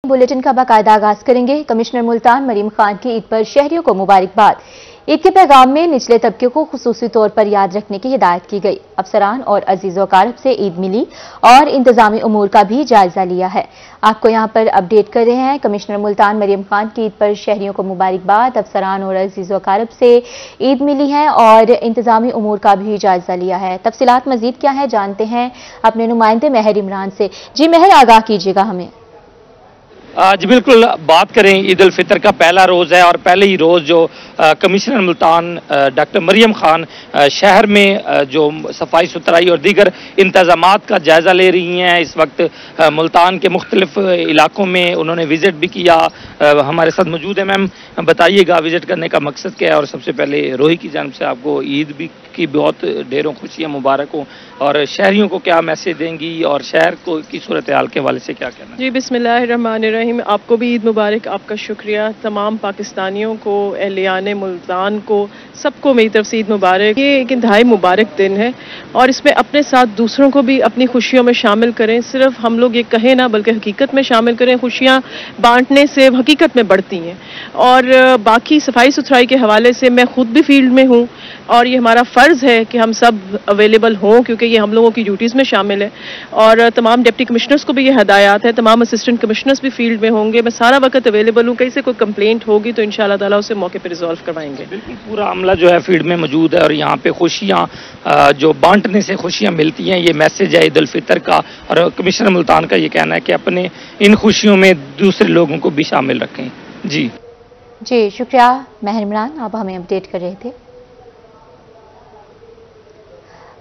Bulletin का बाकायदा आगाज करेंगे। कमिश्नर मुल्तान मरीम खान की ईद पर शहरियों को मुबारकबाद। ईद के पैगाम में निचले तबके को खुसूसी तौर पर याद रखने की हिदायत की गई। अफसरान और अजीज़ वकारब से ईद मिली और इंतजामी उमूर का भी जायजा लिया है। आपको यहां पर अपडेट कर रहे हैं। कमिश्नर मुल्तान मरीम खान की ईद पर शहरियों को मुबारकबाद। अफसरान और अजीज़ वकारब से ईद मिली है और इंतजामी उमूर का भी जायजा लिया है। तफसीलात मजीद क्या है जानते हैं अपने नुमाइंदे महर इमरान से। जी महर, आगाह कीजिएगा हमें। जी बिल्कुल, बात करें ईद उल फितर का पहला रोज़ है और पहले ही रोज़ जो कमिश्नर मुल्तान डॉक्टर मरियम खान शहर में जो सफाई सुथराई और दीगर इंतजामात का जायज़ा ले रही हैं। इस वक्त मुल्तान के मुख्तलिफ इलाकों में उन्होंने विज़िट भी किया। हमारे साथ मौजूद है। मैम, बताइएगा विज़िट करने का मकसद क्या है और सबसे पहले रोही की जानिब से आपको ईद भी की बहुत ढेरों खुशियाँ मुबारक हों और शहरियों को क्या मैसेज देंगी और शहर को की सूरत हाल के हवाले से क्या कहना? जी बिस्मिल्लाहिर्रहमानिर्रहीम। आपको भी ईद मुबारक। आपका शुक्रिया। तमाम पाकिस्तानियों को, एहलियाने मुल्तान को, सबको मेरी तरफ से ईद मुबारक। ये एक इंतहाई मुबारक दिन है और इसमें अपने साथ दूसरों को भी अपनी खुशियों में शामिल करें। सिर्फ हम लोग ये कहें ना, बल्कि हकीकत में शामिल करें। खुशियाँ बांटने से हकीकत में बढ़ती हैं। और बाकी सफाई सुथराई के हवाले से मैं खुद भी फील्ड में हूँ और ये हमारा फ़र्ज़ है कि हम सब अवेलेबल हों, क्योंकि ये हम लोगों की ड्यूटीज़ में शामिल है। और तमाम डिप्टी कमिश्नर्स को भी ये हदायत है, तमाम असिस्टेंट कमिश्नर्स भी फील्ड में होंगे। मैं सारा वक्त अवेलेबल हूँ। कहीं से कोई कंप्लेंट होगी तो इंशाल्लाह ताला उसे मौके पर रिजॉल्व करवाएंगे। बिल्कुल, पूरा अमला जो है फील्ड में मौजूद है और यहाँ पे खुशियाँ जो बांटने से खुशियाँ मिलती हैं, ये मैसेज है ईद उल फितर का। और कमिश्नर मुल्तान का ये कहना है कि अपने इन खुशियों में दूसरे लोगों को भी शामिल रखें। जी शुक्रिया महर इमरान, आप हमें अपडेट कर रहे थे।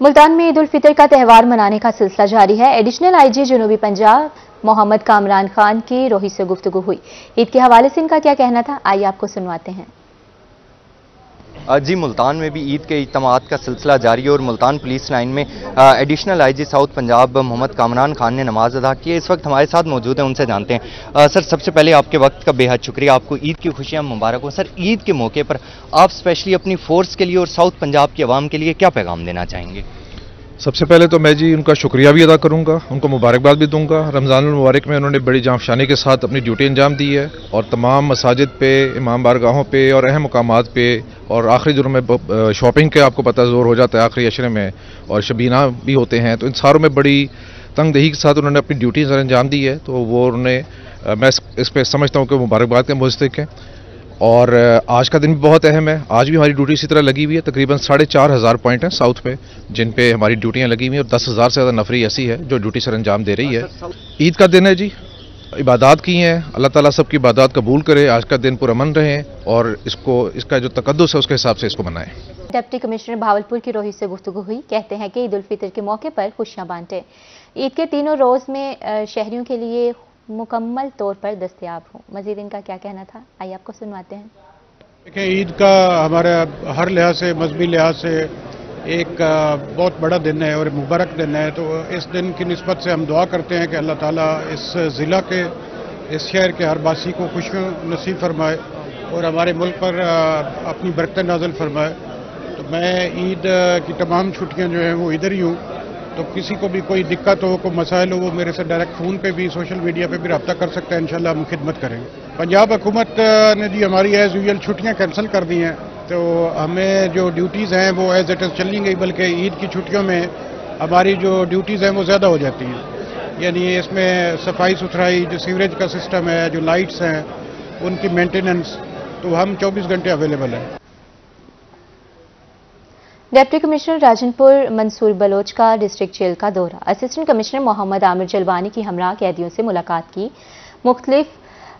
मुल्तान में ईद उल फितर का त्यौहार मनाने का सिलसिला जारी है। एडिशनल आईजी जनूबी पंजाब मोहम्मद कामरान खान की रोही से गुफ्तगू हुई। ईद के हवाले से इनका क्या कहना था, आइए आपको सुनवाते हैं। जी, मुल्तान में भी ईद के इज्तिमात का सिलसिला जारी है और मुल्तान पुलिस लाइन में additional IG south Punjab Mohammad Kamran Khan ने नमाज अदा की है। इस वक्त हमारे साथ मौजूद हैं, उनसे जानते हैं। सर, सबसे पहले आपके वक्त का बेहद शुक्रिया। आपको ईद की खुशियां मुबारक हो। सर, ईद के मौके पर आप स्पेशली अपनी फोर्स के लिए और साउथ पंजाब की आवाम के लिए क्या पैगाम देना चाहेंगे? सबसे पहले तो मैं जी उनका शुक्रिया भी अदा करूंगा, उनको मुबारकबाद भी दूंगा। रमज़ान मुबारक में उन्होंने बड़ी जांफशानी के साथ अपनी ड्यूटी अंजाम दी है और तमाम मसाजिद पे, इमाम बारगाहों पे और अहम मुकामात पे और आखिरी दिनों में शॉपिंग के आपको पता जोर हो जाता है आखिरी अशरे में, और शबीना भी होते हैं। तो इन सारों में बड़ी तंगदही के साथ उन्होंने अपनी ड्यूटी अंजाम दी है। तो वो उन्होंने मैं इस पर समझता हूँ कि मुबारकबाद के मुस्तहिक हैं। और आज का दिन भी बहुत अहम है। आज भी हमारी ड्यूटी इसी तरह लगी हुई है। तकरीबन 4,500 पॉइंट हैं साउथ पे जिन पे हमारी ड्यूटियां लगी हुई हैं और 10,000 से ज़्यादा नफरी ऐसी है जो ड्यूटी सर अंजाम दे रही है। ईद का दिन है जी, इबादत की हैं। अल्लाह ताला सबकी इबादत कबूल करे। आज का दिन पुरअमन रहे और इसका जो तकद्दुस है उसके हिसाब से इसको मनाएं। डिप्टी कमिश्नर भावलपुर की रोही से गुफ्तगू हुई। कहते हैं कि ईद उल फितर के मौके पर खुशियां बांटें। ईद के तीनों रोज में शहरियों के लिए मुकम्मल तौर पर दस्तयाब हो। मजीद इनका क्या कहना था, आइए आपको सुनवाते हैं। देखिए, ईद का हमारा हर लिहाज से, मजहबी लिहाज से एक बहुत बड़ा दिन है और मुबारक दिन है। तो इस दिन की निस्बत से हम दुआ करते हैं कि अल्लाह ताला इस ज़िला के, इस शहर के हर बासी को खुशियों नसीब फरमाए और हमारे मुल्क पर अपनी बरकत नाज़िल फरमाए। तो मैं ईद की तमाम छुट्टियाँ जो हैं वो इधर ही हूँ। तो किसी को भी कोई दिक्कत हो, कोई मसाइल हो, वो मेरे से डायरेक्ट फ़ोन पे भी, सोशल मीडिया पे भी रब्ता कर सकते हैं। इंशाल्लाह हम खिदमत करेंगे। पंजाब हुकूमत ने जी हमारी एज़ यूजुअल छुट्टियाँ कैंसिल कर दी हैं। तो हमें जो ड्यूटीज़ हैं वो एज़ इट इज़ चली गई, बल्कि ईद की छुट्टियों में हमारी जो ड्यूटीज़ हैं वो ज़्यादा हो जाती हैं। यानी इसमें सफाई सुथराई, जो सीवरेज का सिस्टम है, जो लाइट्स हैं, उनकी मेंटेनेंस, तो हम 24 घंटे अवेलेबल हैं। डिप्टी कमिश्नर राजनपुर मंसूर बलोच का डिस्ट्रिक्ट जेल का दौरा। असिस्टेंट कमिश्नर मोहम्मद आमिर जलवानी की हमरा कैदियों से मुलाकात की। मुख्तलिफ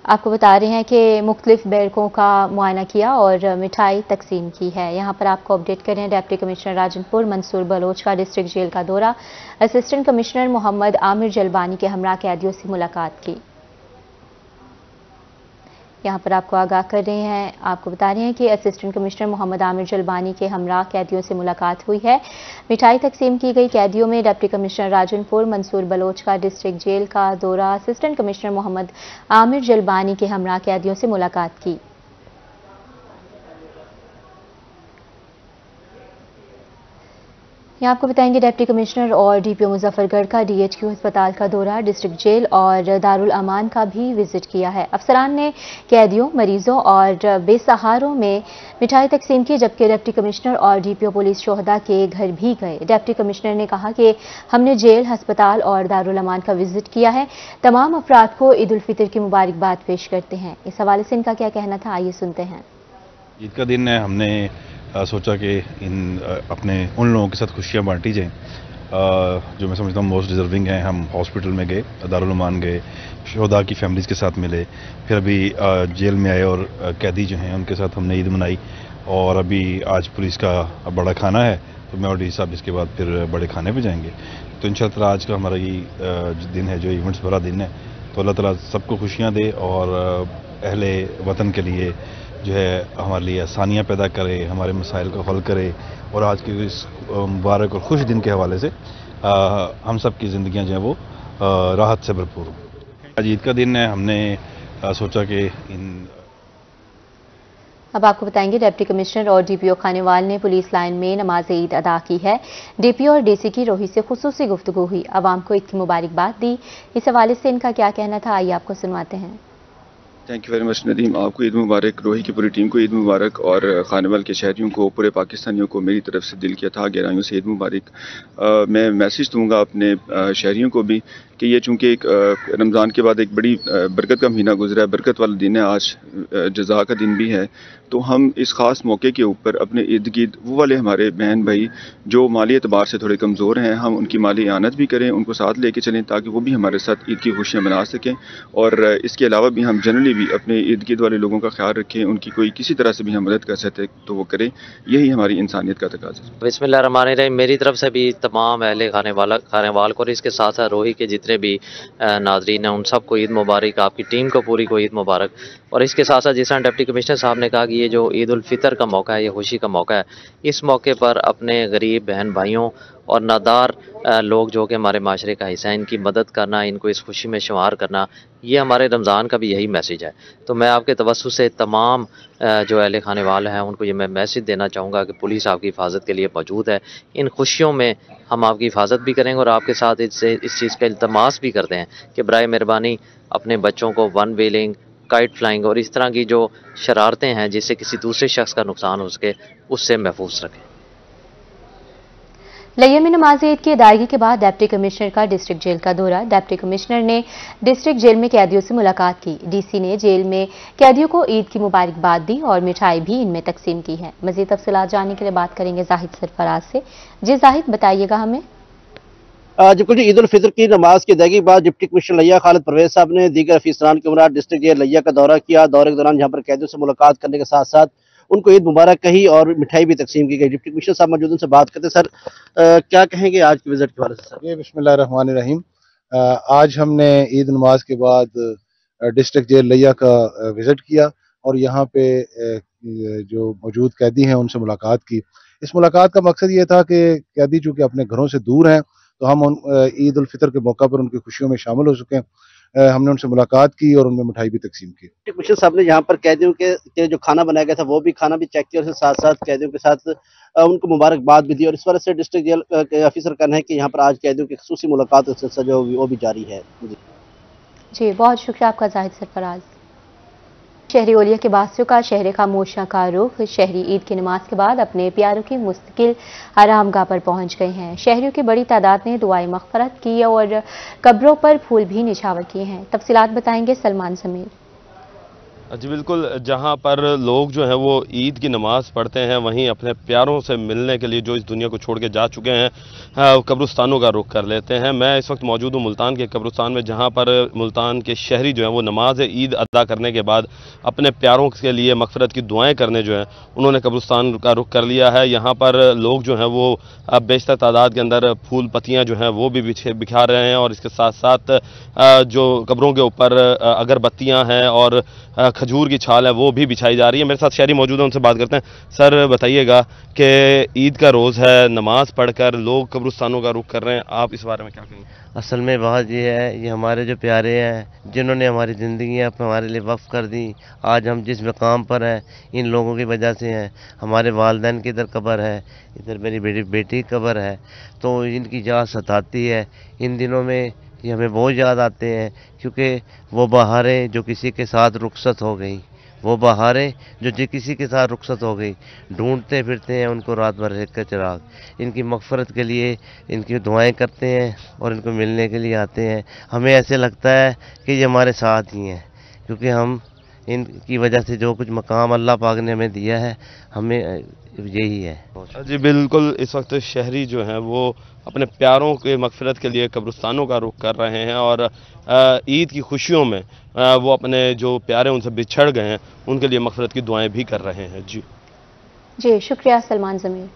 आपको बता रहे हैं कि मुख्तलिफ बैरकों का मुआयना किया और मिठाई तकसीम की है। यहाँ पर आपको अपडेट कर रहे हैं डिप्टी कमिश्नर राजनपुर मंसूर बलोच का डिस्ट्रिक्ट जेल का दौरा। असिस्टेंट कमिश्नर मोहम्मद आमिर जलवानी के हमरा कैदियों से मुलाकात की। यहाँ पर आपको आगाह कर रहे हैं, आपको बता रहे हैं कि असिस्टेंट कमिश्नर मोहम्मद आमिर जलबानी के हमरा कैदियों से मुलाकात हुई है। मिठाई तकसीम की गई। कैदियों में डिप्टी कमिश्नर राजनपुर मंसूर बलोच का डिस्ट्रिक्ट जेल का दौरा। असिस्टेंट कमिश्नर मोहम्मद आमिर जलबानी के हमरा कैदियों से मुलाकात की। यहाँ आपको बताएंगे डिप्टी कमिश्नर और डीपीओ मुजफ्फरगढ़ का डीएचक्यू अस्पताल का दौरा, डिस्ट्रिक्ट जेल और दारुल अमान का भी विजिट किया है। अफसरान ने कैदियों, मरीजों और बेसहारों में मिठाई तकसीम की, जबकि डिप्टी कमिश्नर और डीपीओ पुलिस शोहदा के घर भी गए। डिप्टी कमिश्नर ने कहा कि हमने जेल, अस्पताल और दारुल अमान का विजिट किया है। तमाम अफराद को ईद उल फितर की मुबारकबाद पेश करते हैं। इस हवाले से इनका क्या कहना था, आइए सुनते हैं। ईद का दिन है, हमने सोचा कि अपने उन लोगों के साथ खुशियाँ बांटी जाएं जो मैं समझता हूँ मोस्ट डिजर्विंग हैं। हम हॉस्पिटल में गए, दारुल अमान गए, शोहदा की फैमिलीज़ के साथ मिले, फिर अभी जेल में आए और कैदी जो हैं उनके साथ हमने ईद मनाई। और अभी आज पुलिस का बड़ा खाना है, तो मैं और डी साहब इसके बाद फिर बड़े खाने पे जाएंगे। तो इंशाअल्लाह आज का हमारा ये दिन है जो इवेंट्स भरा दिन है, तो अल्लाह ताला सबको खुशियाँ दे और अहले वतन के लिए जो है हमारे लिए आसानियाँ पैदा करे, हमारे मसाइल को हल करे। और आज के इस मुबारक और खुश दिन के हवाले से हम सब की ज़िंदगियाँ जो हैं वो राहत से भरपूर हों। आज ईद का दिन है, हमने सोचा कि अब आपको बताएंगे डिप्टी कमिश्नर और डीपीओ खानेवाल ने पुलिस लाइन में नमाज ईद अदा की है। डीपीओ और डीसी की रोही से खुसूसी गुफ्तगू हुई, आवाम को ईद की मुबारकबाद दी। इस हवाले से इनका क्या कहना था, आइए आपको सुनवाते हैं। Thank you very much Nadeem, आपको ईद मुबारक, रोही की पूरी टीम को ईद मुबारक और खानेवाल के शहरियों को, पूरे पाकिस्तानियों को मेरी तरफ से दिल की अथाह गहराइयों से ईद मुबारक। मैं मैसेज दूंगा अपने शहरियों को भी कि ये चूँकि एक रमज़ान के बाद एक बड़ी बरकत का महीना गुजरा है, बरकत वाला दिन है, आज जज़ा का दिन भी है, तो हम इस ख़ास मौके के ऊपर अपने इर्द गिर्द वो वाले हमारे बहन भाई जो माली एतबार से थोड़े कमज़ोर हैं, हम उनकी माली आनत भी करें, उनको साथ लेके चलें ताकि वो भी हमारे साथ ईद की खुशियाँ मना सकें। और इसके अलावा भी हम जनरली भी अपने इर्द गिर्द वाले लोगों का ख्याल रखें, उनकी कोई किसी तरह से भी हम मदद कर सकते तो वो करें, यही हमारी इंसानियत का तकाज़ा है। बिस्मिल्लाहिर्रहमानिर्रहीम, मेरी तरफ से भी तमाम अहले खानेवाल को और इसके साथ साथ रोही के जितने भी नाजरीन हैं उन सबको ईद मुबारक, आपकी टीम को पूरी को ईद मुबारक। और इसके साथ साथ जिस तरह डिप्टी कमिश्नर साहब ने कहा कि ये जो ईद उल फितर का मौका है, ये खुशी का मौका है, इस मौके पर अपने गरीब बहन भाइयों और नादार लोग जो कि हमारे माशरे का हिस्सा है, इनकी मदद करना, इनको इस खुशी में शुमार करना, ये हमारे रमज़ान का भी यही मैसेज है। तो मैं आपके तवस्सुस से तमाम जो अहले खानेवाल हैं उनको ये मैं मैसेज देना चाहूँगा कि पुलिस आपकी हिफाजत के लिए मौजूद है। इन खुशियों में हम आपकी हिफाजत भी करेंगे और आपके साथ इस चीज़ का इल्तमास भी करते हैं कि बराए मेहरबानी अपने बच्चों को वन व्हीलिंग, काइट फ्लाइंग और इस तरह की जो शरारतें हैं जिससे किसी दूसरे शख्स का नुकसान हो सके, उससे महफूज रखें। लिया में नमाज ईद की अदायगी के बाद डिप्टी कमिश्नर का डिस्ट्रिक्ट जेल का दौरा। डिप्टी कमिश्नर ने डिस्ट्रिक्ट जेल में कैदियों से मुलाकात की। डीसी ने जेल में कैदियों को ईद की मुबारकबाद दी और मिठाई भी इनमें तकसीम की है। मजीद तफसीलात जानने के लिए बात करेंगे जाहिद सरफराज से। जी जाहिद, बताइएगा हमें। बिल्कुल जी, ईद उल फितर की नमाज की अदायगी के बाद डिप्टी कमिश्नर लिया खालिद परवेज साहब ने दीगर अफसरान के उमरा डिस्ट्रिक्ट जेल लिया का दौरा किया। दौरे के दौरान यहाँ पर कैदियों से मुलाकात करने के साथ साथ उनको ईद मुबारक कही और मिठाई भी तकसीम की गई। डिप्टी कमिश्नर साहब मौजूद, उनसे बात करते। सर क्या कहेंगे आज के विजिट के बारे में? सर ये बिस्मिल्लाहिर्रहमानिर्रहीम, आज हमने ईद नमाज के बाद डिस्ट्रिक्ट जेल लिया का विजिट किया और यहाँ पे जो मौजूद कैदी हैं उनसे मुलाकात की। इस मुलाकात का मकसद ये था कि कैदी चूँकि अपने घरों से दूर हैं तो हम ईद उल फितर के मौका पर उनकी खुशियों में शामिल हो सकें। हमने उनसे मुलाकात की और उनमें मिठाई भी तकसीम की। कमिश्नर साहब ने यहाँ पर कैदियों के जो खाना बनाया गया था वो भी खाना भी चेक किया और साथ साथ कैदियों के साथ उनको मुबारकबाद भी दी। और इस वजह से डिस्ट्रिक्ट जेल के ऑफिसर का कहना है कि यहाँ पर आज कैदियों की खुसूसी मुलाकात का सिलसिला जो वो भी जारी है। जी बहुत शुक्रिया आपका जाहिद सरफराज। शहरी ओलिया के बासियों का शहर खामोशियां का रुख शहरी ईद की नमाज के बाद अपने प्यारों की मुस्तकिल आरामगाह पर पहुंच गए हैं। शहरियों की बड़ी तादाद ने दुआए मग़फ़िरत की और कब्रों पर फूल भी निछावर किए हैं। तफसीलात बताएंगे सलमान समीर। जी बिल्कुल, जहां पर लोग जो हैं वो ईद की नमाज़ पढ़ते हैं, वहीं अपने प्यारों से मिलने के लिए जो इस दुनिया को छोड़ के जा चुके हैं कब्रिस्तानों का रुख कर लेते हैं। मैं इस वक्त मौजूद हूँ मुल्तान के कब्रिस्तान में, जहां पर मुल्तान के शहरी जो हैं वो नमाज ईद अदा करने के बाद अपने प्यारों के लिए मग़फ़िरत की दुआएँ करने जो हैं उन्होंने कब्रिस्तान का रुख कर लिया है। यहाँ पर लोग जो हैं वो अब बेशतर तादाद के अंदर फूल पत्तियाँ जो हैं वो भी बिखा रहे हैं और इसके साथ साथ जो कब्रों के ऊपर अगरबत्तियाँ हैं और खजूर की छाल है वो भी बिछाई जा रही है। मेरे साथ शहरी मौजूद हैं, उनसे बात करते हैं। सर बताइएगा कि ईद का रोज़ है, नमाज पढ़कर लोग कब्रिस्तानों का रुख कर रहे हैं, आप इस बारे में क्या कहेंगे? असल में बात ये है, ये हमारे जो प्यारे हैं जिन्होंने हमारी ज़िंदगी हमारे लिए वक्फ कर दी, आज हम जिस मकाम पर हैं इन लोगों की वजह से हैं। हमारे वालिदैन की इधर कब्र है, इधर मेरी बेटी की कब्र है, तो इनकी याद सताती है। इन दिनों में ये हमें बहुत याद आते हैं, क्योंकि वो बहारें जो किसी के साथ रुखसत हो गई, वो बहारें जो किसी के साथ रुखसत हो गई, ढूंढते फिरते हैं उनको रात भर एक चिराग। इनकी मग़फ़िरत के लिए इनकी दुआएं करते हैं और इनको मिलने के लिए आते हैं। हमें ऐसे लगता है कि ये हमारे साथ ही हैं, क्योंकि हम इनकी वजह से जो कुछ मकाम अल्लाह पाक ने हमें दिया है, हमें यही है। जी बिल्कुल, इस वक्त शहरी जो हैं वो अपने प्यारों के मग़फ़िरत के लिए कब्रिस्तानों का रुख कर रहे हैं और ईद की खुशियों में वो अपने जो प्यारे उनसे बिछड़ गए हैं उनके लिए मग़फ़िरत की दुआएं भी कर रहे हैं। जी शुक्रिया सलमान ज़मीर।